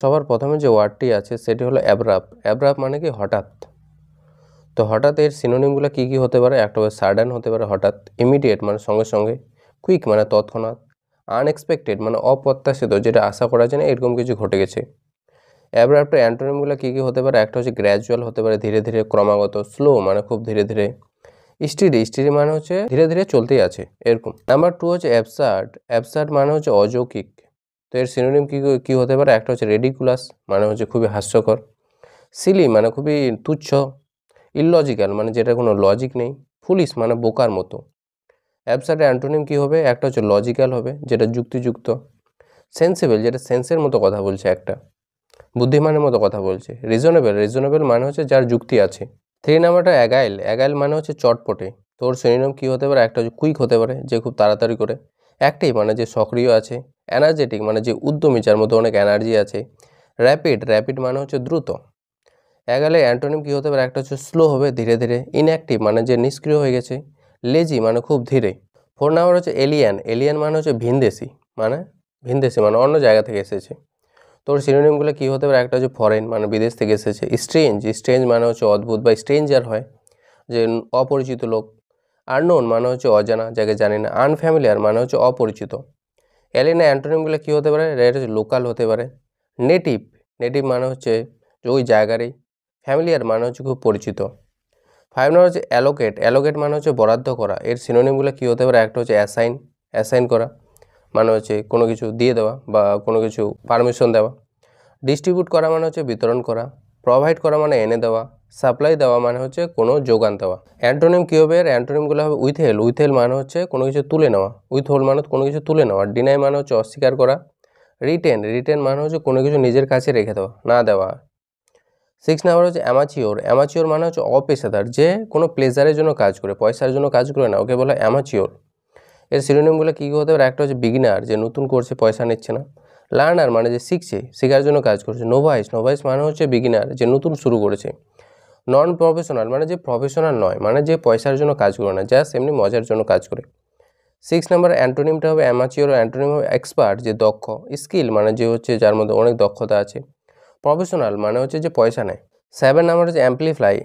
সবার প্রথমে যে ওয়ার্ডটি আছে সেটি হলো অ্যাব্রাপ্ট। অ্যাব্রাপ্ট মানে কি হঠাৎ। তো হঠাৎ এর সিনোনিমগুলো কী কী হতে পারে? একটা হচ্ছে সাডেন হতে পারে হঠাৎ, ইমিডিয়েট মানে সঙ্গে সঙ্গে, কুইক মানে তৎক্ষণাৎ, আনএক্সপেক্টেড মানে অপ্রত্যাশিত যেটা আশা করা যায় না এরকম কিছু ঘটে গেছে। অ্যাব্রাপ্টের অ্যান্টোনিমগুলো কী কী হতে পারে? একটা হচ্ছে গ্র্যাজুয়াল হতে পারে ধীরে ধীরে ক্রমাগত, স্লো মানে খুব ধীরে ধীরে, স্টিডি স্টিডি মানে হচ্ছে ধীরে ধীরে চলতেই আছে এরকম। নাম্বার 2 হচ্ছে অ্যাবসার্ড। অ্যাবসার্ড মানে হচ্ছে অযৌক্তিক। তো এর সিনোনিম কী হতে পারে? একটা হচ্ছে রেডিকুলাস মানে হচ্ছে খুবই হাস্যকর, সিলি মানে খুবই তুচ্ছ, ইললজিক্যাল মানে যেটা কোনো লজিক নেই, ফুলিশ মানে বোকার মতো। অ্যাবসার্ডের অ্যান্টোনিম কী হবে? একটা হচ্ছে লজিক্যাল হবে যেটা যুক্তিযুক্ত, সেন্সিবল যেটা সেন্সের মতো কথা বলছে, একটা বুদ্ধিমানের মতো কথা বলছে, রিজনেবল রিজনেবল মানে হচ্ছে যার যুক্তি আছে। 3 নাম্বারটা অ্যাগাইল। অ্যাগাইল মানে হচ্ছে চটপটে। তোর সিনোনিম কী হতে পারে? একটা হচ্ছে কুইক হতে পারে যে খুব তাড়াতাড়ি করে, অ্যাক্টিভ মানে যে সক্রিয় আছে, এনার্জেটিক মানে যে উদ্যমী যার মধ্যে অনেক এনার্জি আছে, র্যাপিড র্যাপিড মানে হচ্ছে দ্রুত। অ্যাগাইলের অ্যান্টোনিম কী হতে পারে? একটা হচ্ছে স্লো হবে ধীরে ধীরে, ইনঅ্যাক্টিভ মানে যে নিষ্ক্রিয় হয়ে গেছে, লেজি মানে খুব ধীরে। 4 নাম্বার হচ্ছে এলিয়ান। এলিয়ান মানে হচ্ছে ভিনদেশি মানে অন্য জায়গা থেকে এসেছে। তোর সিনোনিমগুলো কী হতে পারে? একটা হচ্ছে ফরেন মানে বিদেশ থেকে এসেছে, স্ট্রেঞ্জ স্ট্রেঞ্জ মানে হচ্ছে অদ্ভুত বা স্ট্রেঞ্জার হয় যে অপরিচিত লোক, আননোন মানে হচ্ছে অজানা যাকে জানি না, আনফ্যামিলিয়ার মানে হচ্ছে অপরিচিত। এলিয়েন অ্যান্টোনিমগুলো কী হতে পারে? এটা হচ্ছে লোকাল হতে পারে, নেটিভ নেটিভ মানে হচ্ছে যে ওই জায়গারই, ফ্যামিলিয়ার মানে হচ্ছে খুব পরিচিত। 5 নম্বর হচ্ছে অ্যালোকেট। অ্যালোকেট মানে হচ্ছে বরাদ্দ করা। এর সিনোনিমগুলো কী হতে পারে? একটা হচ্ছে অ্যাসাইন। অ্যাসাইন করা মানে হচ্ছে কোনো কিছু দিয়ে দেওয়া বা কোনো কিছু পারমিশন দেওয়া। ডিস্ট্রিবিউট করা মানে হচ্ছে বিতরণ করা। প্রোভাইড করা মানে এনে দেওয়া। সাপ্লাই দেওয়া মানে হচ্ছে কোনো যোগান দেওয়া। অ্যান্টোনিম কী হবে? এর অ্যান্টোনিমগুলো হবে উইথহেল। উইথহেল মানে হচ্ছে কোনো কিছু তুলে নেওয়া। উইথহোল্ড মানে কোনো কিছু তুলে নেওয়া। ডিনাই মানে হচ্ছে অস্বীকার করা। রিটেন রিটেন মানে হচ্ছে কোনো কিছু নিজের কাছে রেখে দেওয়া, না দেওয়া। 6 নাম্বার হচ্ছে অ্যামাচিওর। অ্যামাচিওর মানে হচ্ছে অপেশাদার যে কোনো প্লেজারের জন্য কাজ করে, পয়সার জন্য কাজ করে না, ওকে বলা হয় অ্যামাচিওর। এর সিনোনিমগুলো কী হতে পারে? একটা হচ্ছে বিগিনার যে নতুন করছে, পয়সা নিচ্ছে না। লার্নার মানে যে শিখছে, শেখার জন্য কাজ করছে। নোভাইস নোভাইস মানে হচ্ছে বিগিনার যে নতুন শুরু করেছে। নন প্রফেশনাল মানে যে প্রফেশনাল নয়, মানে যে পয়সার জন্য কাজ করে না, জাস্ট এমনি মজার জন্য কাজ করে। 6 নাম্বার অ্যান্টোনিমটা হবে অ্যামাচিওর, অ্যান্টোনিম হবে এক্সপার্ট যে দক্ষ, স্কিল মানে যে হচ্ছে যার মধ্যে অনেক দক্ষতা আছে, প্রফেশনাল মানে হচ্ছে যে পয়সা নেয়। 7 নাম্বার হচ্ছে অ্যাম্পলিফাই।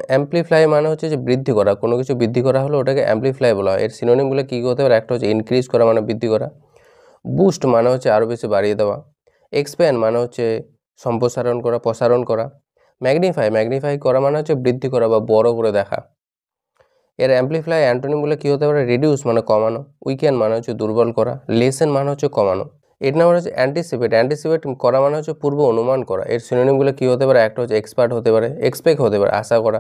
অ্যাম্পলিফাই মানে হচ্ছে যে বৃদ্ধি করা, কোনো কিছু বৃদ্ধি করা হলে ওটাকে অ্যাম্পলিফাই বলা হয়। এর সিনোনিমগুলো কী হতে পারে? একটা হচ্ছে ইনক্রিজ করা মানে বৃদ্ধি করা, বুস্ট মানে হচ্ছে আরও বেশি বাড়িয়ে দেওয়া, এক্সপ্যান্ড মানে হচ্ছে সম্প্রসারণ করা, প্রসারণ করা, ম্যাগনিফাই ম্যাগনিফাই করা মানে হচ্ছে বৃদ্ধি করা বা বড় করে দেখা। এর অ্যাম্পলিফাই অ্যান্টোনিমগুলো কী হতে পারে? রিডিউস মানে কমানো, উইকেন মানে হচ্ছে দুর্বল করা, লেসেন মানে হচ্ছে কমানো। 8 নাম্বার হচ্ছে অ্যান্টিসিপেট। অ্যান্টিসিপেট করা মানে হচ্ছে পূর্ব অনুমান করা। এর সিনোনিমগুলো কী হতে পারে? একটা হচ্ছে এক্সপার্ট হতে পারে, এক্সপেক্ট হতে পারে আশা করা,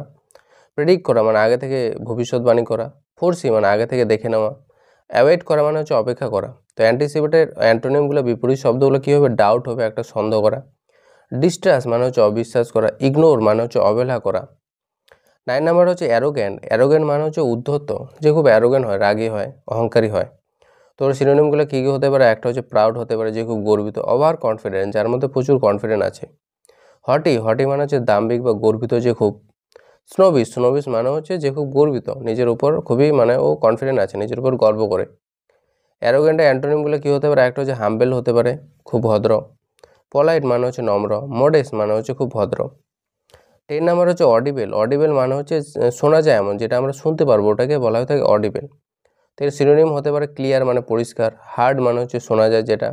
প্রেডিক্ট করা মানে আগে থেকে ভবিষ্যৎবাণী করা, ফোরসি মানে আগে থেকে দেখে নেওয়া, অ্যাওয়েট করা মানে হচ্ছে অপেক্ষা করা। তো অ্যান্টিসিপেটের অ্যান্টোনিমগুলো বিপরীত শব্দগুলো কী হবে? ডাউট হবে, একটা সন্দেহ করা, ডিস্ট্রাস্ট মানে হচ্ছে অবিশ্বাস করা, ইগনোর মানে হচ্ছে অবহেলা করা। 9 নাম্বার হচ্ছে অ্যারোগ্যান্ট। অ্যারোগ্যান্ট মানে হচ্ছে উদ্ধত যে খুব অ্যারোগ্যান্ট হয়, রাগী হয়, অহংকারী হয়। তো সিনোনিমগুলো কী কী হতে পারে? একটা হচ্ছে প্রাউড হতে পারে যে খুব গর্বিত, ওভার কনফিডেন্ট যার মধ্যে প্রচুর কনফিডেন্ট আছে, হটি হটি মানে হচ্ছে দাম্ভিক বা গর্বিত যে খুব, স্নোবিশ স্নোবিশ মানে হচ্ছে যে খুব গর্বিত, নিজের উপর খুবই মানে ও কনফিডেন্ট আছে, নিজের উপর গর্ব করে। অ্যারোগ্যান্টের অ্যান্টোনিমগুলো কী হতে পারে? একটা হচ্ছে হাম্বেল হতে পারে, খুব ভদ্র, পলাইট মানে হচ্ছে নম্র, মডেস্ট মানে হচ্ছে খুব ভদ্র। 10 নাম্বার হচ্ছে অডিবেল। অডিবেল মানে হচ্ছে শোনা যায় এমন, যেটা আমরা শুনতে পারবো ওটাকে বলা হয়ে থাকে অডিবেল। তো এর সিনোনিম হতে পারে ক্লিয়ার মানে পরিষ্কার, হার্ড মানে হচ্ছে শোনা যায় যেটা,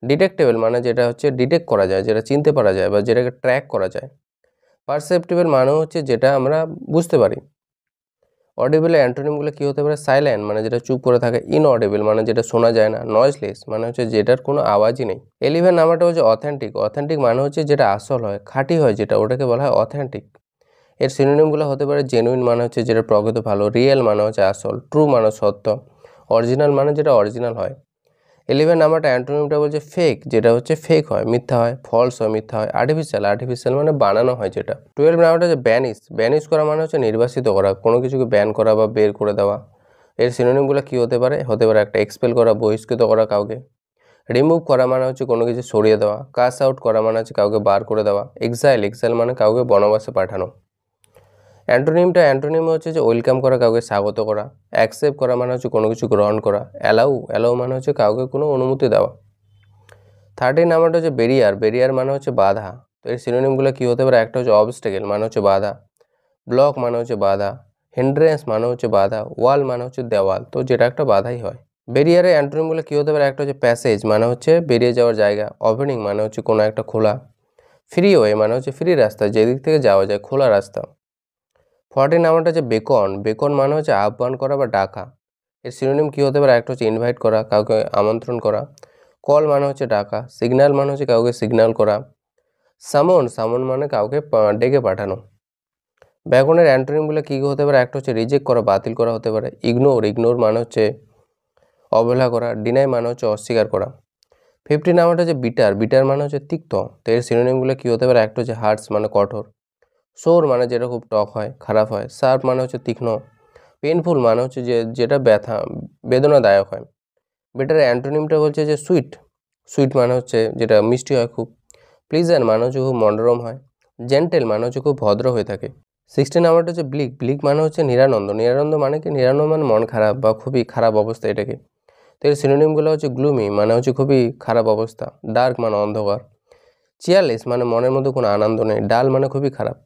ডিটেক্টেবল মানে যেটা হচ্ছে ডিটেক্ট করা যায়, যেটা চিনতে পারা যায় বা যেটাকে ট্র্যাক করা যায়, পারসেপ্টিবল মানে হচ্ছে যেটা আমরা বুঝতে পারি। অডিবলের অ্যান্টোনিমগুলো কী হতে পারে? সাইলেন্ট মানে যেটা চুপ করে থাকে, ইনঅডিবল মানে যেটা শোনা যায় না, নয়েজলেস মানে হচ্ছে যেটার কোনো আওয়াজই নেই। 11 নাম্বারটা হচ্ছে অথেন্টিক। অথেন্টিক মানে হচ্ছে যেটা আসল হয়, খাঁটি হয় যেটা, ওটাকে বলা হয় অথেন্টিক। এর সিনোনিমগুলো হতে পারে জেনুইন মানে হচ্ছে যেটা প্রকৃত ভালো, রিয়েল মানে হচ্ছে আসল, ট্রু মানে সত্য, অরিজিনাল মানে যেটা অরিজিনাল হয়। 11 নাম্বারটা অ্যান্টোনিমটা বলছে ফেক, যেটা হচ্ছে ফেক হয়, মিথ্যা হয়, ফলস হয়, মিথ্যা হয়, আর্টিফিশিয়াল আর্টিফিশিয়াল মানে বানানো হয় যেটা। 12 নাম্বারটা হচ্ছে ব্যানিশ। ব্যানিশ করা মানে হচ্ছে নির্বাসিত করা, কোনো কিছুকে ব্যান করা বা বের করে দেওয়া। এর সিনোনিমগুলো কী হতে পারে? হতে পারে একটা এক্সপেল করা, বহিষ্কৃত করা কাউকে, রিমুভ করা মানে হচ্ছে কোনো কিছু সরিয়ে দেওয়া, কাস আউট করা মানে হচ্ছে কাউকে বার করে দেওয়া, এক্সাইল এক্সাইল মানে কাউকে বনবাসে পাঠানো। অ্যান্টোনিম হচ্ছে যে ওয়েলকাম করা, কাউকে স্বাগত করা, অ্যাকসেপ্ট করা মানে হচ্ছে কোনো কিছু গ্রহণ করা, অ্যালাউ অ্যালাউ মানে হচ্ছে কাউকে কোনো অনুমতি দেওয়া। 13 নাম্বারটা হচ্ছে ব্যারিয়ার, ব্যারিয়ার মানে হচ্ছে বাধা। তো এর সিনোনিমগুলো কি হতে পারে, একটা হচ্ছে অবস্টেকেল মানে হচ্ছে বাধা, ব্লক মানে হচ্ছে বাধা, হিন্ড্রেন্স মানে হচ্ছে বাধা, ওয়াল মানে হচ্ছে দেওয়াল, তো যেটা একটা বাধাই হয়। ব্যারিয়ারের অ্যান্টোনিমগুলো কি হতে পারে, একটা হচ্ছে প্যাসেজ মানে হচ্ছে বেরিয়ে যাওয়ার জায়গা, ওপেনিং মানে হচ্ছে কোনো একটা খোলা, ফ্রি ওয়ে মানে হচ্ছে ফ্রি রাস্তা, যেদিক থেকে যাওয়া যায়, খোলা রাস্তা। 14 নাম্বারটা হচ্ছে বেকন, বেকন মানে হচ্ছে আহ্বান করা বা ডাকা। এর সিনোনিম কি হতে পারে, একটা হচ্ছে ইনভাইট করা, কাউকে আমন্ত্রণ করা, কল মানে হচ্ছে ডাকা, সিগন্যাল মানে হচ্ছে কাউকে সিগন্যাল করা, সামন, সামন মানে কাউকে ডেকে পাঠানো। ব্যাকনের অ্যান্টোনিমগুলো কী হতে পারে, একটা হচ্ছে রিজেক্ট করা, বাতিল করা হতে পারে, ইগনোর, ইগনোর মানে হচ্ছে অবহেলা করা, ডিনাই মানে হচ্ছে অস্বীকার করা। 15 নাম্বারটা হচ্ছে বিটার, বিটার মানে হচ্ছে তিক্ত। তো এর সিনোনিমগুলো কী হতে পারে, একটা হচ্ছে হার্টস মানে কঠোর, সোর মানে যেটা খুব টক হয়, খারাপ হয়, শার্প মানে হচ্ছে তীক্ষ্ণ, পেনফুল মানে হচ্ছে যেটা ব্যথা, বেদনাদায়ক হয়। বিটার অ্যান্টোনিমটা বলছে যে সুইট, সুইট মানে হচ্ছে যেটা মিষ্টি হয় খুব, প্লিজেন্ট মানে হচ্ছে খুব মনোরম হয়, জেন্টেল মানে হচ্ছে খুব ভদ্র হয়ে থাকে। 16 নাম্বারটা হচ্ছে ব্লিক, ব্লিক মানে হচ্ছে নিরানন্দ, নিরানন্দ মানে কি, নিরানন্দ মানে মন খারাপ বা খুবই খারাপ অবস্থা এটাকে। তো এর সিনোনিমগুলো হচ্ছে গ্লুমি মানে হচ্ছে খুবই খারাপ অবস্থা, ডার্ক মানে অন্ধকার, চিয়ারলেস মানে মনের মধ্যে কোনো আনন্দ নেই, ডাল মানে খুবই খারাপ।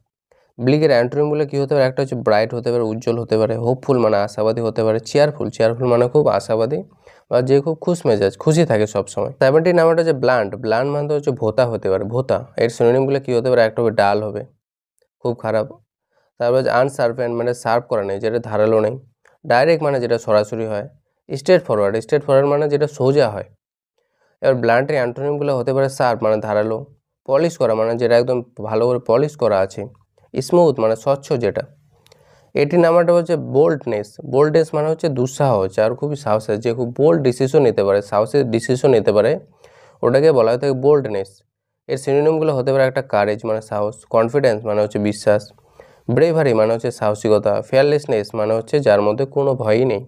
ব্লিকের অ্যান্টোনিমগুলো কী হতে পারে, একটা হচ্ছে ব্রাইট হতে পারে, উজ্জ্বল হতে পারে, হোপফুল মানে আশাবাদী হতে পারে, চেয়ারফুল, চেয়ারফুল মানে খুব আশাবাদী বা যে খুব মেজাজ, খুশি থাকে সবসময়। 17 নাম্বারটা হচ্ছে ব্লান্ট, ব্লান্ট মানে হচ্ছে ভোতা হতে পারে, ভোতা। এর সিনোনিমগুলো কী হতে পারে, একটা হবে ডাল হবে, খুব খারাপ। তারপর হচ্ছে আনসার্ভেন্ট মানে সার্ভ করা নেই, যেটা ধারালো নেই, ডাইরেক্ট মানে যেটা সরাসরি হয়, স্ট্রেট ফরওয়ার্ড, স্ট্রেট ফরওয়ার্ড মানে যেটা সোজা হয়। এবার ব্লান্টের অ্যান্টোনিমগুলো হতে পারে শার্প মানে ধারালো, পলিশ করা মানে যেটা একদম ভালো করে পলিশ করা আছে, স্মুথ মানে স্বচ্ছ যেটা। 18 নাম্বারটা হচ্ছে বোল্ডনেস, বোল্ডনেস মানে হচ্ছে দুঃসাহস, আর খুবই সাহস আছে, যে খুব বোল্ড ডিসিশন নিতে পারে, সাহসের ডিসিশন নিতে পারে, ওটাকে বলা হয় থাকে বোল্ডনেস। এর সিনোনিমগুলো হতে পারে একটা কারেজ মানে সাহস, কনফিডেন্স মানে হচ্ছে বিশ্বাস, ব্রেভারি মানে হচ্ছে সাহসিকতা, ফিয়ারলেসনেস মানে হচ্ছে যার মধ্যে কোনো ভয়ই নেই।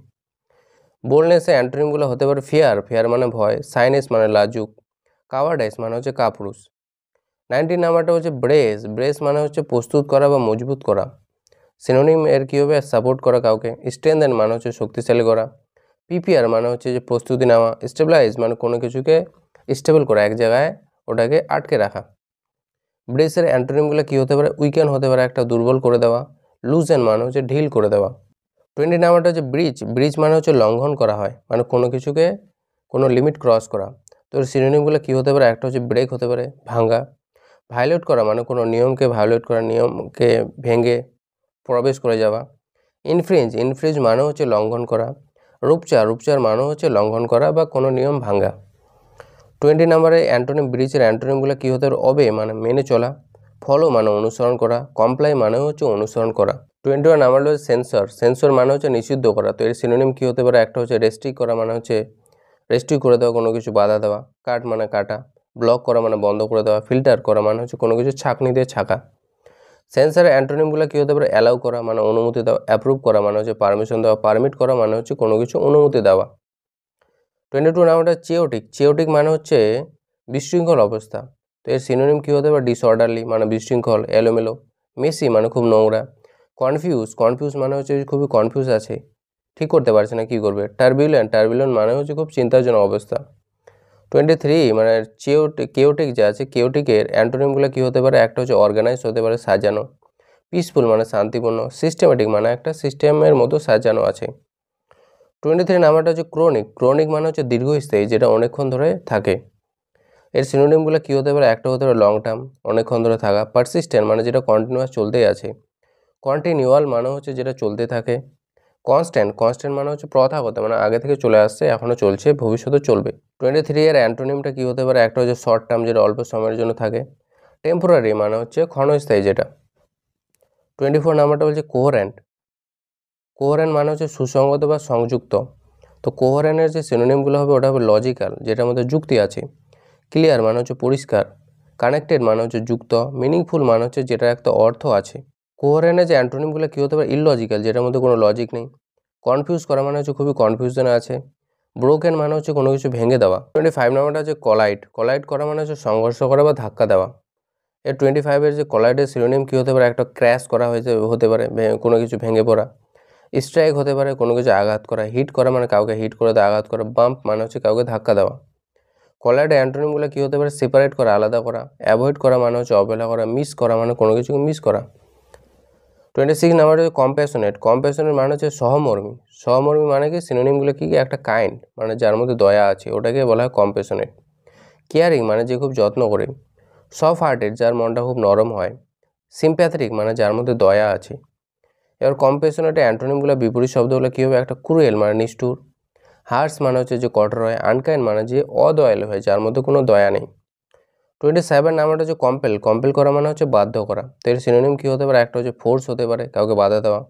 বোল্ডনেসের অ্যান্টোনিমগুলো হতে পারে ফিয়ার, ফিয়ার মানে ভয়, সাইনেস মানে লাজুক, কাওয়ার্ডাইস মানে হচ্ছে কাপুরুষ। 19 নাম্বারটা হচ্ছে ব্রেস, ব্রেস মানে হচ্ছে প্রস্তুত করা বা মজবুত করা, সিনোনিম এর কী হবে, সাপোর্ট করা কাউকে, স্ট্রেনদেন মানে হচ্ছে শক্তিশালী করা, পিপিআর মানে হচ্ছে যে প্রস্তুতি নেওয়া, স্টেবিলাইজ মানে কোনো কিছুকে স্টেবল করা, এক জায়গায় ওটাকে আটকে রাখা। ব্রেসের অ্যান্টোনিমগুলো কী হতে পারে, উইকেন হতে পারে, একটা দুর্বল করে দেওয়া, লুজেন মানে হচ্ছে ঢিল করে দেওয়া। 20 নাম্বারটা হচ্ছে ব্রিজ, ব্রিজ মানে হচ্ছে লঙ্ঘন করা হয়, মানে কোনো কিছুকে কোনো লিমিট ক্রস করা। তো সিনোনিমগুলো কী হতে পারে, একটা হচ্ছে ব্রেক হতে পারে, ভাঙ্গা, ভায়োলেট করা মানে কোনো নিয়মকে ভায়োলেট করা, নিয়মকে ভেঙে প্রবেশ করে যাওয়া, ইনফ্রিঞ্জ, ইনফ্রিঞ্জ মানে হচ্ছে লঙ্ঘন করা, রূপচার, রূপচার মানে হচ্ছে লঙ্ঘন করা বা কোনো নিয়ম ভাঙ্গা। 20 নাম্বারে অ্যান্টোনিম, ব্রিজের অ্যান্টোনিমগুলো কী হতে পারে, অবে মানে মেনে চলা, ফলো মানে অনুসরণ করা, কমপ্লাই মানে হচ্ছে অনুসরণ করা। 21 নাম্বার হচ্ছে সেন্সর, সেন্সর মানে হচ্ছে নিষিদ্ধ করা। তো এর সিনোনিম কী হতে পারে, একটা হচ্ছে রেস্ট্রিক্ট করা মানে হচ্ছে রেস্ট্রিক্ট করে দেওয়া, কোনো কিছু বাধা দেওয়া, কাট মানে কাটা, ব্লক করা মানে বন্ধ করে দেওয়া, ফিল্টার করা মানে হচ্ছে কোনো কিছু ছাঁকনি দিয়ে ছাঁকা। সেন্সারের অ্যান্টোনিমগুলো কী হতে পারে, অ্যালাউ করা মানে অনুমতি দেওয়া, অ্যাপ্রুভ করা মানে হচ্ছে পারমিশন দেওয়া, পারমিট করা মানে হচ্ছে কোনো কিছু অনুমতি দেওয়া। 22 নাম্বারটা চেওটিক, চেওটিক মানে হচ্ছে বিশৃঙ্খল অবস্থা। তো এর সিনোনিম কী হতে পারে, ডিসঅর্ডারলি মানে বিশৃঙ্খল, এলোমেলো, মেসি মানে খুব নোংরা, কনফিউজ, কনফিউজ মানে হচ্ছে খুবই কনফিউজ আছে, ঠিক করতে পারছে না কী করবে, টার্বিউলেন্ট, টার্বিউলেন্ট মানে হচ্ছে খুব চিন্তাজনক অবস্থা। 23 মানে কেওটিক যে আছে, কেওটিকের অ্যান্টোনিমগুলো কী হতে পারে, একটা হচ্ছে অর্গানাইজ হতে পারে, সাজানো, পিসফুল মানে শান্তিপূর্ণ, সিস্টেমেটিক মানে একটা সিস্টেমের মতো সাজানো আছে। 23 নাম্বারটা হচ্ছে ক্রনিক, ক্রনিক মানে হচ্ছে দীর্ঘস্থায়ী, যেটা অনেকক্ষণ ধরে থাকে। এর সিনোনিমগুলো কী হতে পারে, একটা হতে পারে লং টার্ম, অনেকক্ষণ ধরে থাকা, পারসিস্টেন্ট মানে যেটা কন্টিনিউয়াস চলতেই আছে, কন্টিনিউয়াল মানে হচ্ছে যেটা চলতে থাকে, কনস্ট্যান্ট, কনস্ট্যান্ট মানে হচ্ছে প্রথাগত মানে আগে থেকে চলে আসছে, এখনও চলছে, ভবিষ্যতে চলবে। 23 এর অ্যান্টোনিমটা কী হতে পারে, একটা হচ্ছে শর্ট টার্ম, যেটা অল্প সময়ের জন্য থাকে, টেম্পোরারি মানে হচ্ছে ক্ষণস্থায়ী যেটা। 24 নাম্বারটা বলছে কোহেরেন্ট, কোহেরেন্ট মানে হচ্ছে সুসংগত বা সংযুক্ত। তো কোহেরেন্টের যে সিনোনিমগুলো হবে, ওটা হবে লজিক্যাল, যেটার মধ্যে যুক্তি আছে, ক্লিয়ার মানে হচ্ছে পরিষ্কার, কানেক্টেড মানে হচ্ছে যুক্ত, মিনিংফুল মানে হচ্ছে যেটার একটা অর্থ আছে। কোহেরেন্টের যে অ্যান্টোনিমগুলো কী হতে পারে, ইললজিক্যাল, যেটার মধ্যে কোনো লজিক নেই, কনফিউজ করা মানে হচ্ছে খুবই কনফিউশনে আছে, ব্রোকেন মানে হচ্ছে কোনো কিছু ভেঙে দেওয়া। 25 নাম্বারটা হচ্ছে কলাইড, কলাইড করা মানে হচ্ছে সংঘর্ষ করা বা ধাক্কা দেওয়া। এর 25 যে কলাইডের সিনোনিম কী হতে পারে, একটা ক্র্যাশ করা হয়েছে হতে পারে, কোনো কিছু ভেঙে পড়া, স্ট্রাইক হতে পারে, কোনো কিছু আঘাত করা, হিট করা মানে কাউকে হিট করে দেওয়া, আঘাত করা, বাম্প মানে হচ্ছে কাউকে ধাক্কা দেওয়া। কলাইড অ্যান্টোনিমগুলো কী হতে পারে? সেপারেট করা, আলাদা করা। অ্যাভয়েড করা মানে হচ্ছে অবহেলা করা। মিস করা মানে কোনো কিছুকে মিস করা। 26 নাম্বার হচ্ছে কম্প্যাশনেট। কম্প্যাশনেট মানে হচ্ছে সহমর্মী। সহমর্মী মানে কি? সিনোনিমগুলো কী কী? একটা কাইন্ড মানে যার মধ্যে দয়া আছে, ওটাকে বলা হয় কম্প্যাশনেট। কেয়ারিং মানে যে খুব যত্ন করে। সফট হার্টেড যার মনটা খুব নরম হয়। সিম্প্যাথেটিক মানে যার মধ্যে দয়া আছে। এবার কম্প্যাশনেটে অ্যান্টোনিমগুলো বিপরীত শব্দগুলো কী হবে? একটা ক্রুয়েল মানে নিষ্ঠুর। হার্স মানে হচ্ছে যে কঠোর হয়। আনকাইন্ড মানে যে অদয়ালু হয়, যার মধ্যে কোনো দয়া নেই। 27 নাম্বারটা হচ্ছে কম্পেল। কম্পেল করা মানে হচ্ছে বাধ্য করা। তো এর সিনোনিম কী হতে পারে? একটা হচ্ছে ফোর্স হতে পারে, কাউকে বাধা দেওয়া।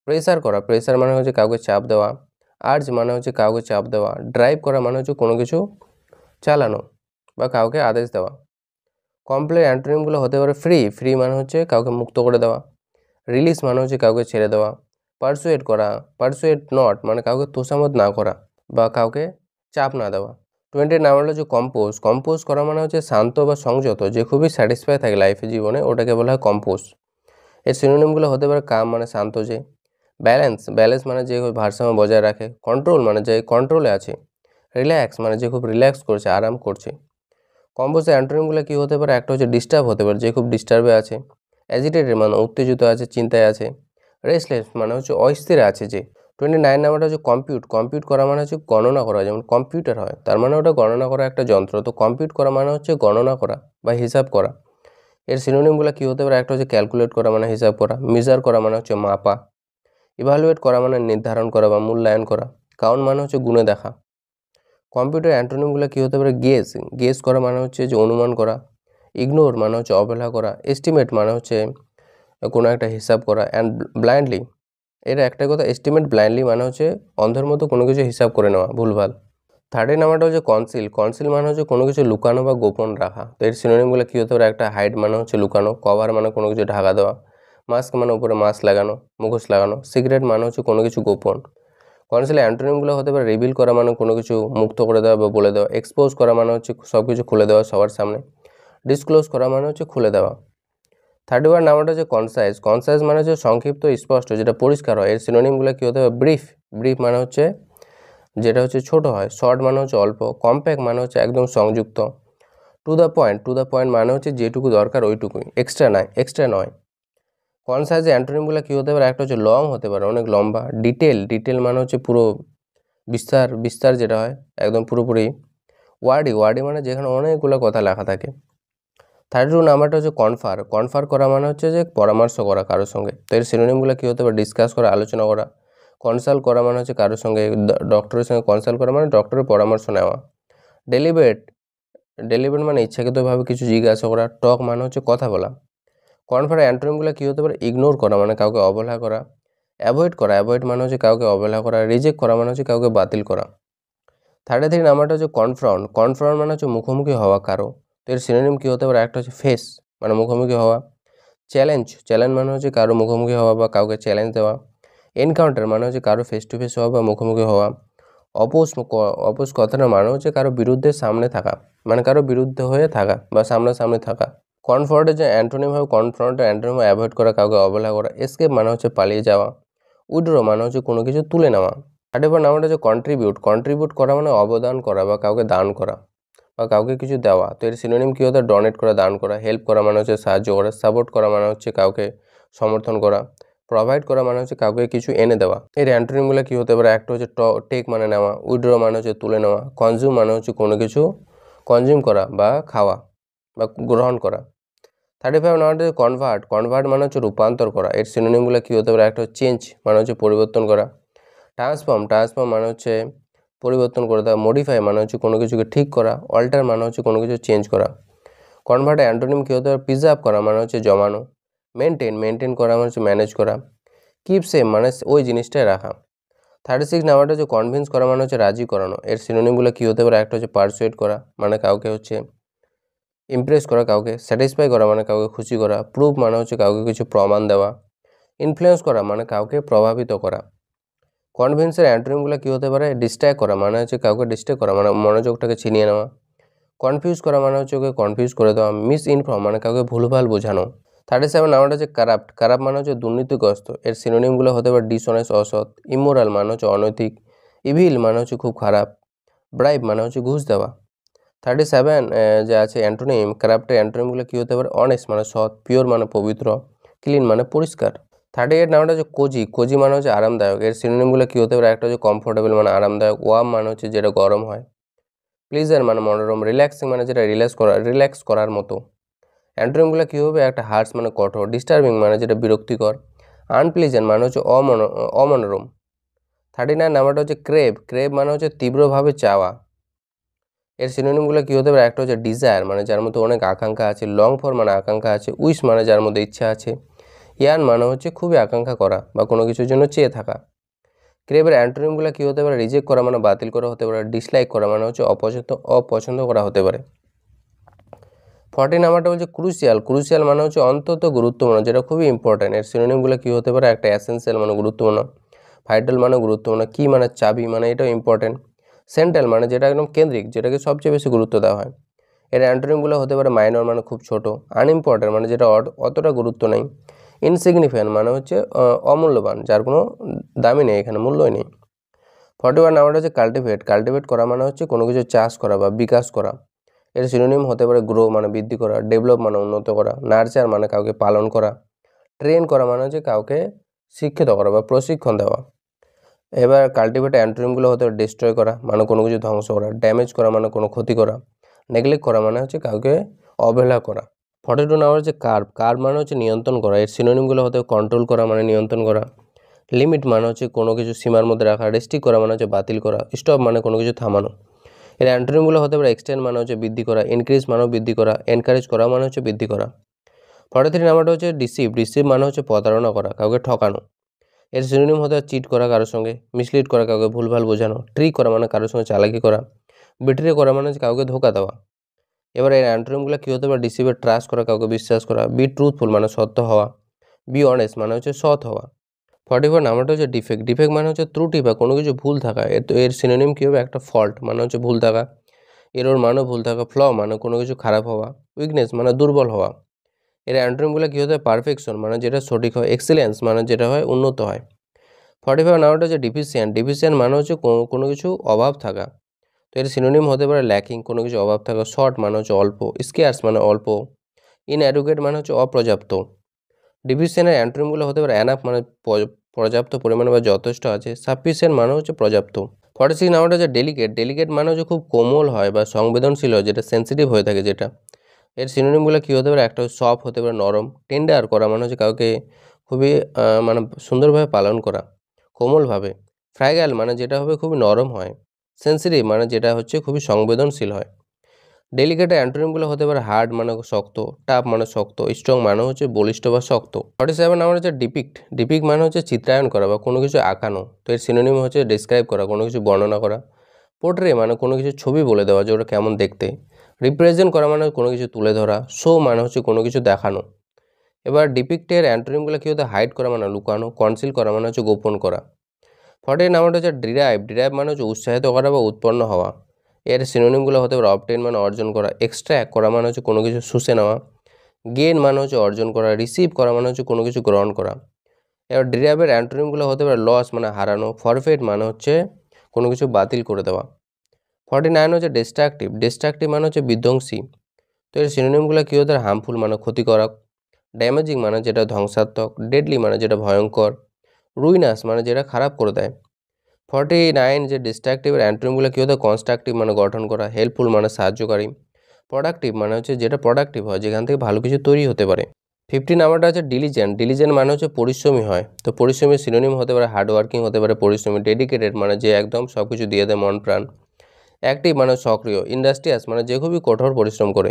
প্রেসার করা, প্রেসার মানে হচ্ছে কাউকে চাপ দেওয়া। আর্জ মানে হচ্ছে কাউকে চাপ দেওয়া। ড্রাইভ করা মানে হচ্ছে কোনো কিছু চালানো বা কাউকে আদেশ দেওয়া। কমপ্লেন অ্যান্টোনিমগুলো হতে পারে ফ্রি। ফ্রি মানে হচ্ছে কাউকে মুক্ত করে দেওয়া। রিলিজ মানে হচ্ছে কাউকে ছেড়ে দেওয়া। পারসুয়েট করা, পারসুয়েট নট মানে কাউকে তোষামত না করা বা কাউকে চাপ না দেওয়া। 20 নাম্বার হচ্ছে কম্পোজ। কম্পোজ করা মানে হচ্ছে শান্ত বা সংযত, যে খুবই স্যাটিসফাই থাকে লাইফে, জীবনে, ওটাকে বলা হয় কম্পোজ। এর সিনোনিমগুলো হতে পারে কাম মানে শান্ত যে। ব্যালেন্স, ব্যালেন্স মানে যে ভারসাম্য বজায় রাখে। কন্ট্রোল মানে যে কন্ট্রোলে আছে। রিল্যাক্স মানে যে খুব রিল্যাক্স করছে, আরাম করছে। কম্পোজের অ্যান্টোনিমগুলো কী হতে পারে? একটা হচ্ছে ডিস্টার্ব হতে পারে, যে খুব ডিস্টার্বে আছে। অ্যাজিটেটেড মানে উত্তেজিত আছে, চিন্তায় আছে। রেস্টলেস মানে হচ্ছে অস্থির আছে যে। 29 নাম্বারটা হচ্ছে কম্পিউট। কম্পিউট করা মানে হচ্ছে গণনা করা, যেমন কম্পিউটার হয়, তার মানে ওটা গণনা করা একটা যন্ত্র। তো কম্পিউট করা মানে হচ্ছে গণনা করা বা হিসাব করা। এর সিনোনিমগুলো কী হতে পারে? একটা হচ্ছে ক্যালকুলেট করা মানে হিসাব করা। মেজার করা মানে হচ্ছে মাপা। ইভালুয়েট করা মানে নির্ধারণ করা বা মূল্যায়ন করা। কাউন্ট মানে হচ্ছে গুণে দেখা। কম্পিউটার অ্যান্টোনিমগুলো কী হতে পারে? গেস। গেস করা মানে হচ্ছে যে অনুমান করা। ইগনোর মানে হচ্ছে অবহেলা করা। এস্টিমেট মানে হচ্ছে কোনো একটা হিসাব করা। অ্যান্ড ব্লাইন্ডলি, এর একটা কথা, এস্টিমেট ব্লাইন্ডলি মানে হচ্ছে অন্ধের মতো কোনো কিছু হিসাব করে নেওয়া, ভুলভাল। 30 নাম্বারটা হচ্ছে কনসিল। কনসিল মানে হচ্ছে কোনো কিছু লুকানো বা গোপন রাখা। তো এর সিনোনিমগুলো কী হতে পারে? একটা হাইড মানে হচ্ছে লুকানো। কভার মানে কোনো কিছু ঢাকা দেওয়া। মাস্ক মানে উপরে মাস্ক লাগানো, মুখোশ লাগানো। সিক্রেট মানে হচ্ছে কোনো কিছু গোপন। কনসিল অ্যান্টোনিমগুলো হতে পারে রিভিল করা মানে কোনো কিছু মুক্ত করে দেওয়া বা বলে দেওয়া। এক্সপোজ করা মানে হচ্ছে সব কিছু খুলে দেওয়া সবার সামনে। ডিসক্লোজ করা মানে হচ্ছে খুলে দেওয়া। 31 নাম্বারটা হচ্ছে কনসাইজ। কনসাইজ মানে হচ্ছে সংক্ষিপ্ত, স্পষ্ট, যেটা পরিষ্কার হয়। এর সিনোনিমগুলো কী হতে হবে? ব্রিফ। ব্রিফ মানে হচ্ছে যেটা হচ্ছে ছোট হয়। শর্ট মানে হচ্ছে অল্প। কম্প্যাক্ট মানে হচ্ছে একদম সংযুক্ত। To the point. To the point মানে হচ্ছে যেটুকু দরকার ওইটুকুই, এক্সট্রা নয়, এক্সট্রা নয়। কনসাইজের অ্যান্টোনিমগুলো কী হতে পারে? একটা হচ্ছে লং হতে পারে, অনেক লম্বা। ডিটেল। ডিটেল মানে হচ্ছে পুরো বিস্তার, বিস্তার যেটা হয় একদম পুরোপুরি। ওয়ার্ডি। ওয়ার্ডি মানে যেখানে অনেকগুলো কথা লেখা থাকে। 32 নাম্বারটা হচ্ছে কনফার। কনফার করা মানে হচ্ছে যে পরামর্শ করা কারোর সঙ্গে। তো এর সিনোনিমগুলো কী হতে পারে? ডিসকাস করা, আলোচনা করা। কনসাল্ট করা মানে হচ্ছে কারোর সঙ্গে, ডক্টরের সঙ্গে কনসাল্ট করা মানে ডক্টরের পরামর্শ নেওয়া। ডেলিবেট। ডেলিবেট মানে ইচ্ছাকৃতভাবে কিছু জিজ্ঞাসা করা। টক মানে হচ্ছে কথা বলা। কনফার অ্যান্টোনিমগুলো কী হতে পারে? ইগনোর করা মানে কাউকে অবহেলা করা। অ্যাভয়েড করা। অ্যাভয়েড মানে হচ্ছে কাউকে অবহেলা করা। রিজেক্ট করা মানে হচ্ছে কাউকে বাতিল করা। 33 নাম্বারটা হচ্ছে কনফ্রন্ট। কনফ্রন্ট মানে হচ্ছে মুখোমুখি হওয়া কারো। তো এর সিনোনিম কী হতে পারে? একটা হচ্ছে ফেস মানে মুখোমুখি হওয়া। চ্যালেঞ্জ। চ্যালেঞ্জ মানে হচ্ছে কারো মুখোমুখি হওয়া বা কাউকে চ্যালেঞ্জ দেওয়া। এনকাউন্টার মানে হচ্ছে কারো ফেস টু ফেস হওয়া বা মুখোমুখি হওয়া। অপোজ। অপোজ কথাটা মানে হচ্ছে কারো বিরুদ্ধে সামনে থাকা, মানে কারো বিরুদ্ধে হয়ে থাকা বা সামনাসামনি থাকা। কনফ্রন্টের যে অ্যান্টোনিম হবে, কনফ্রন্টের অ্যান্টোনিম অ্যাভয়েড করা, কাউকে অবহেলা করা। এসকেপ মানে হচ্ছে পালিয়ে যাওয়া। উইথড্র মানে হচ্ছে কোনো কিছু তুলে নেওয়া। 34 নাম্বারটা হচ্ছে কন্ট্রিবিউট। কন্ট্রিবিউট করা মানে অবদান করা বা কাউকে দান করা বা কাউকে কিছু দেওয়া। তো এর সিনোনিম কী হতে? ডোনেট করা, দান করা। হেল্প করা মানে হচ্ছে সাহায্য করা। সাপোর্ট করা মানে হচ্ছে কাউকে সমর্থন করা। প্রোভাইড করা মানে হচ্ছে কাউকে কিছু এনে দেওয়া। এর অ্যান্টোনিমগুলো কী হতে পারে? একটা হচ্ছে টেক মানে নেওয়া। উইথড্র মানে হচ্ছে তুলে নেওয়া। কনজিউম মানে হচ্ছে কোনো কিছু কনজিউম করা বা খাওয়া বা গ্রহণ করা। 35 নাম্বারটা হচ্ছে কনভার্ট। কনভার্ট মানে হচ্ছে রূপান্তর করা। এর সিনোনিমগুলো কী হতে পারে? একটা হচ্ছে চেঞ্জ মানে হচ্ছে পরিবর্তন করা। ট্রান্সফর্ম। ট্রান্সফর্ম মানে হচ্ছে পরিবর্তন করে দেওয়া। মডিফাই মানে হচ্ছে কোনো কিছুকে ঠিক করা। অল্টার মানে হচ্ছে কোনো কিছু চেঞ্জ করা। কনভার্ট অ্যান্টোনিম কী হতে পারে? প্রিজার্ভ করা মানে হচ্ছে জমানো। মেনটেন। মেনটেন করা মানে হচ্ছে ম্যানেজ করা। কিপ সেম মানে ওই জিনিসটাই রাখা। 36 নাম্বারটা হচ্ছে কনভিন্স করা মানে হচ্ছে রাজি করানো। এর সিনোনিমগুলো কী হতে পারে? একটা হচ্ছে পারসুয়েট করা মানে কাউকে হচ্ছে ইমপ্রেস করা, কাউকে স্যাটিসফাই করা মানে কাউকে খুশি করা। প্রুফ মানে হচ্ছে কাউকে কিছু প্রমাণ দেওয়া। ইনফ্লুয়েন্স করা মানে কাউকে প্রভাবিত করা। কনভিন্সের অ্যান্টোনিমগুলো কী হতে পারে? ডিস্ট্র্যাক্ট করা মানে হচ্ছে কাউকে ডিস্ট্র্যাক্ট করা মানে মনোযোগটাকে ছিনিয়ে নেওয়া। কনফিউজ করা মানে হচ্ছে ওকে কনফিউজ করে দেওয়া। মিস ইনফর্ম মানে কাউকে ভুলভাল বোঝানো। 37 নাম্বারটা হচ্ছে কারাপ্ট। কারাপ্ট মানে হচ্ছে দুর্নীতিগ্রস্ত। এর সিনোনিমগুলো হতে পারে ডিসঅনেস্ট, অসৎ। ইমোরাল মানে হচ্ছে অনৈতিক। ইভিল মানে হচ্ছে খুব খারাপ। ব্রাইব মানে হচ্ছে ঘুষ দেওয়া। 37 যে আছে অ্যান্টোনিম, কারাপ্টের অ্যান্টোনিমগুলো কী হতে পারে? অনেস্ট মানে সৎ, পিওর মানে পবিত্র, ক্লিন মানে পরিষ্কার। 38 নাম্বারটা হচ্ছে কোজি, কোজি মানে হচ্ছে আরামদায়ক। এর সিনোনিমগুলো কী হতে পারে? একটা হচ্ছে কমফোর্টেবল মানে আরামদায়ক, ওয়ার্ম মানে হচ্ছে যেটা গরম হয়, প্লিজার মানে মনোরম, রিল্যাক্সিং মানে যেটা রিল্যাক্স করার মতো। অ্যান্টোনিমগুলো কী হবে? একটা হার্শ মানে কঠোর, ডিস্টার্বিং মানে যেটা বিরক্তিকর, আনপ্লিজেন্ট মানে হচ্ছে অমনোরম। 39 নাম্বারটা হচ্ছে ক্রেভ, ক্রেভ মানে হচ্ছে তীব্রভাবে চাওয়া। এর সিনোনিমগুলো কী হতে পারে? একটা হচ্ছে ডিজায়ার মানে যার মধ্যে অনেক আকাঙ্ক্ষা আছে, লং ফর মানে আকাঙ্ক্ষা আছে, উইশ মানে যার মধ্যে ইচ্ছা আছে, ইয়ান মানে হচ্ছে খুবই আকাঙ্ক্ষা করা বা কোনো কিছুর জন্য চেয়ে থাকা। ক্রেভের অ্যান্টোনিমগুলো কী হতে পারে? রিজেক্ট করা মানে বাতিল করা হতে পারে, ডিসলাইক করা মানে হচ্ছে অপছন্দ করা হতে পারে। 40 নাম্বারটা বলছে ক্রুশিয়াল, ক্রুশিয়াল মানে হচ্ছে অন্তত গুরুত্বপূর্ণ, যেটা খুবই ইম্পর্টেন্ট। এর সিনোনিমগুলো কী হতে পারে? একটা এসেন্সিয়াল মানে গুরুত্বপূর্ণ, ভাইটাল মানে গুরুত্বপূর্ণ, কি মানে চাবি মানে এটাও ইম্পর্টেন্ট, সেন্ট্রাল মানে যেটা একদম কেন্দ্রিক, যেটাকে সবচেয়ে বেশি গুরুত্ব দেওয়া হয়। এর অ্যান্টোনিমগুলো হতে পারে মাইনর মানে খুব ছোট, আনইম্পর্টেন্ট মানে যেটা অতটা গুরুত্ব নেই, ইনসিগনিফিক্যান্ট মানে হচ্ছে অমূল্যবান, যার কোনো দামই নেই, এখানে মূল্যই নেই। 41 নাম্বারটা হচ্ছে কাল্টিভেট, কাল্টিভেট করা মানে হচ্ছে কোনো কিছু চাষ করা বা বিকাশ করা। এর সিনোনিম হতে পারে গ্রো মানে বৃদ্ধি করা, ডেভেলপ মানে উন্নত করা, নার্চার মানে কাউকে পালন করা, ট্রেন করা মানে হচ্ছে কাউকে শিক্ষিত করা বা প্রশিক্ষণ দেওয়া। এবার কাল্টিভেটের অ্যান্টোনিমগুলো হতে পারে ডিস্ট্রয় করা মানে কোনো কিছু ধ্বংস করা, ড্যামেজ করা মানে কোনো ক্ষতি করা, নেগলেক্ট করা মানে হচ্ছে কাউকে অবহেলা করা। 42 নাম্বার হচ্ছে কার্ভ, কার্ভ মানে হচ্ছে নিয়ন্ত্রণ করা। এর সিনোনিমগুলো হতে কন্ট্রোল করা মানে নিয়ন্ত্রণ করা, লিমিট মানে হচ্ছে কোনো কিছু সীমার মধ্যে রাখা, রেস্ট্রিক্ট করা মানে হচ্ছে বাতিল করা, স্টপ মানে কোনো কিছু থামানো। এর অ্যান্টোনিমগুলো হতে পারে এক্সটেন্ড মানে হচ্ছে বৃদ্ধি করা, ইনক্রিজ মানেও বৃদ্ধি করা, এনকারেজ করা মানে হচ্ছে বৃদ্ধি করা। 43 নাম্বারটা হচ্ছে ডিসিভ, ডিসিভ মানে হচ্ছে প্রতারণা করা, কাউকে ঠকানো। এর সিনোনিম হতে চিট করা কারোর সঙ্গে, মিসলিড করা কাউকে ভুলভাল বোঝানো, ট্রিক করা মানে কারোর সঙ্গে চালাকি করা, বিট্রে করা মানে হচ্ছে কাউকে ধোকা দেওয়া। এবার এর অ্যান্টোনিমগুলো কী হতে পারে? ডিসিভের ট্রাস্ট করা, কাউকে বিশ্বাস করা, বি ট্রুথফুল মানে সত্য হওয়া, বি অনেস্ট মানে হচ্ছে সৎ হওয়া। 44 নাম্বারটা হচ্ছে ডিফেক্ট, ডিফেক্ট মানে হচ্ছে ত্রুটি বা কোনো কিছু ভুল থাকা। এর সিনোনিম কী হবে? একটা ফল্ট মানে হচ্ছে ভুল থাকা, এরর মানেও ভুল থাকা, ফ্ল মানে কোনো কিছু খারাপ হওয়া, উইকনেস মানে দুর্বল হওয়া। এর অ্যান্টোনিমগুলো কী হতে হয়? পারফেকশন মানে যেটা সঠিক হয়, এক্সেলেন্স মানে যেটা হয় উন্নত হয়। 45 নাম্বারটা হচ্ছে ডিফিসিয়েন্ট, ডিফিসিয়েন্ট মানে হচ্ছে কোনো কিছু অভাব থাকা। তো এর সিনোনিম হতে পারে ল্যাকিং কোনো কিছু অভাব থাকা, শর্ট মানে হচ্ছে অল্প, স্কেয়ার্স মানে অল্প, ইনঅ্যাডুকেট মানে হচ্ছে অপর্যাপ্ত। ডিফিসিয়েন্টের অ্যান্টোনিমগুলো হতে পারে অ্যানাফ মানে পর্যাপ্ত পরিমাণে বা যথেষ্ট আছে, সাফিসিয়েন্ট মানে হচ্ছে পর্যাপ্ত। 46 নাম্বারটা হচ্ছে ডেলিকেট, ডেলিকেট মানে হচ্ছে খুব কোমল হয় বা সংবেদনশীল হয়, যেটা সেন্সিটিভ হয়ে থাকে যেটা। এর সিনোনিমগুলো কী হতে পারে? একটা সফট হতে পারে নরম, টেন্ডার করা মানে হচ্ছে কাউকে খুবই মানে সুন্দরভাবে পালন করা, কোমলভাবে, ফ্র্যাগাইল মানে যেটা হবে খুবই নরম হয়, সেন্সিটিভ মানে যেটা হচ্ছে খুবই সংবেদনশীল হয়। ডেলিকেটের অ্যান্টোনিমগুলো হতে পারে হার্ড মানে শক্ত, টাফ মানে শক্ত, স্ট্রং মানে হচ্ছে বলিষ্ঠ বা শক্ত। 47 নাম্বার হচ্ছে ডিপিক্ট, ডিপিক্ট মানে হচ্ছে চিত্রায়ন করা বা কোনো কিছু আঁকানো। তো এর সিনোনিম হচ্ছে ডিসক্রাইব করা, কোনো কিছু বর্ণনা করা, পোর্ট্রে মানে কোনো কিছু ছবি বলে দেওয়া যে ওটা কেমন দেখতে, রিপ্রেজেন্ট করা মানে কোনো কিছু তুলে ধরা, শো মানে হচ্ছে কোনো কিছু দেখানো। এবার ডিপিক্টের অ্যান্টোনিমগুলো কী হতে? হাইড করা মানে লুকানো, কনসিল করা মানে হচ্ছে গোপন করা। 48 নাম্বারটা হচ্ছে ডিরাইভ, ডিরাইভ মানে হচ্ছে উৎসাহিত করা বা উৎপন্ন হওয়া। এর সিনোনিমগুলো হতে পারে অবটেন মানে অর্জন করা, এক্সট্র্যাক্ট করা মানে হচ্ছে কোনো কিছু শুষে নেওয়া, গেইন মানে হচ্ছে অর্জন করা, রিসিভ করা মানে হচ্ছে কোনো কিছু গ্রহণ করা। এবার ডিরাইভের অ্যান্টোনিমগুলো হতে পারে লস মানে হারানো, ফরফেট মানে হচ্ছে কোনো কিছু বাতিল করে দেওয়া। 49 হচ্ছে ডিস্ট্রাকটিভ, ডিস্ট্রাকটিভ মানে হচ্ছে বিধ্বংসী। তো এর সিনোনিমগুলো কী হতে পারে? হার্মফুল মানে ক্ষতিকারক, ড্যামেজিং মানে যেটা ধ্বংসাত্মক, ডেডলি মানে যেটা ভয়ঙ্কর, রুইনাস মানে যেটা খারাপ করে দেয়। 49 যে ডিস্ট্রাকটিভের অ্যান্টোনিমগুলো কী হতে? কনস্ট্রাকটিভ মানে গঠন করা, হেল্পফুল মানে সাহায্যকারী, প্রোডাক্টিভ মানে হচ্ছে যেটা প্রোডাক্টিভ হয়, যেখান থেকে ভালো কিছু তৈরি হতে পারে। 50 নাম্বারটা হচ্ছে ডিলিজেন্ট, ডিলিজেন্ট মানে হচ্ছে পরিশ্রমী হয়। তো পরিশ্রমীর সিনোনিম হতে পারে হার্ডওয়ার্কিং, হতে পারে পরিশ্রমী, ডেডিকেটেড মানে যে একদম সব কিছু দিয়ে দেয় মন প্রাণ, অ্যাক্টিভ মানে সক্রিয়, ইন্ডাস্ট্রিয়াস মানে যে খুবই কঠোর পরিশ্রম করে।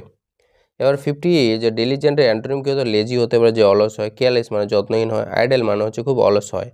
এবার 50 যে ডিলিজেন্টের অ্যান্টোনিম কী হতে? লেজি হতে পারে যে অলস হয়, কেয়ারলেস মানে যত্নহীন হয়, আইডেল মানে হচ্ছে খুব অলস হয়।